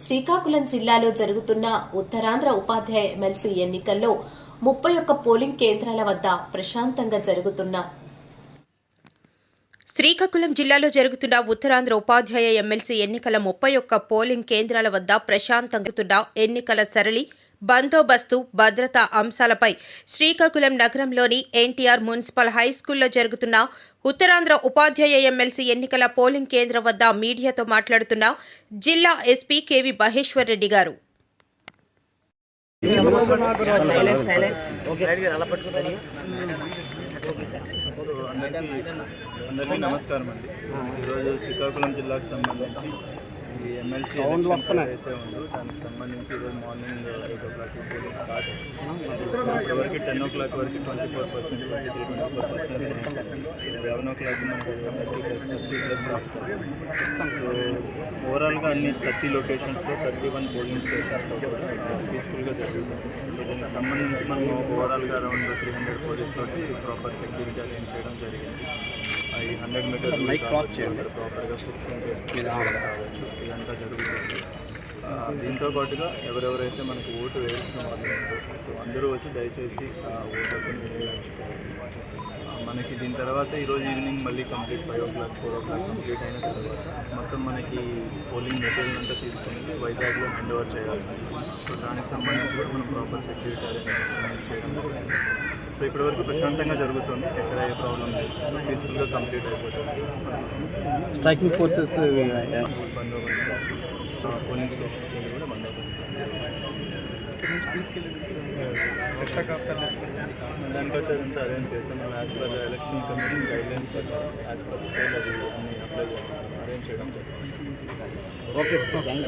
శ్రీకాకుళం జిల్లాలో జరుగుతున్న ఉత్తరాంధ్ర ఉపాధ్యాయ ఎమ్మెల్సీ ఎన్నికల్లో 31 పోలింగ్ కేంద్రాల వద్ద ప్రశాంతంగా జరుగుతున్న శ్రీకాకుళం జిల్లాలో జరుగుతున్న ఉత్తరాంధ్ర ఉపాధ్యాయ ఎమ్మెల్సీ ఎన్నికల 31 పోలింగ్ కేంద్రాల వద్ద ప్రశాంతంగా ఎన్నికల సరళి బందోబస్తు భద్రతా అంశాలపై శ్రీకాకుళం నగరంలోని ఎన్టీఆర్ మున్సిపల్ హైస్కూల్లో జరుగుతున్న ఉత్తరాంధ్ర ఉపాధ్యాయ ఎమ్మెల్సీ ఎన్నికల పోలింగ్ కేంద్రం వద్ద మీడియాతో మాట్లాడుతున్న జిల్లా ఎస్పీ కేవి మహేశ్వర్ రెడ్డి గారు. అందరికీ నమస్కారం అండి. ఈరోజు శ్రీకాకుళం జిల్లాకు సంబంధించి ఈ ఎమ్మెల్సీ ఎలక్షన్ అయితే ఉందో దానికి సంబంధించి ఈరోజు మార్నింగ్ 8 o'clock పోలింగ్ స్టార్ట్ అయింది. వరకు 10 o'clock వరకు 24%, 24%, 11 o'clock మనకు 30+. సో ఓవరాల్గా అన్ని 30 లొకేషన్స్లో 31 పోలింగ్ స్టేషన్స్లో కూడా పీస్ఫుల్గా జరుగుతుంది. సో దీనికి సంబంధించి మనం ఓవరాల్గా అరౌండ్ 300 పోలీస్ తోటి ప్రాపర్ సెక్యూరిటీ అరేంజ్ చేయడం జరిగింది. ఈ 100 మీటర్స్ క్రాస్ చేయాలి ప్రాపర్గా ఇదంతా జరుగుతుంది. దీంతో పాటుగా ఎవరెవరైతే మనకు ఓటు వేయాల్సిన వాళ్ళు సో అందరూ వచ్చి దయచేసి ఓటు హక్కుని వినియోగించుకోవాలి. మనకి దీని తర్వాత ఈరోజు ఈవినింగ్ మళ్ళీ కంప్లీట్ 5 o'clock 4 o'clock కంప్లీట్ అయిన తర్వాత మొత్తం మనకి పోలింగ్ మెటీరియల్ అంతా తీసుకుని వైజాగ్లో హ్యాండ్ ఓవర్ చేయాల్సి ఉంటుంది. సో దానికి సంబంధించి కూడా మనం ప్రాపర్ సెక్యూరిటీ అరేంజ్మెంట్ చేయడం జరిగింది. సో ఇప్పటివరకు ప్రశాంతంగా జరుగుతుంది, ఎక్కడ ఏ ప్రాబ్లం లేదు. సో పీస్ఫుల్గా కంప్లీట్ అయిపోతుంది. స్ట్రైకింగ్ ఫోర్సెస్ బందోబస్తు పోలింగ్ స్టేషన్స్ దగ్గర కూడా బందోబస్తు దాని బట్టి అదంతా అరేంజ్ చేస్తాం. మనం as per election commission guidelines ప్రకారం యాజ్ పర్ స్టేట్ అది అన్ని అప్లై చేస్తాం, అరేంజ్ చేయడం జరుగుతుంది. ఓకే.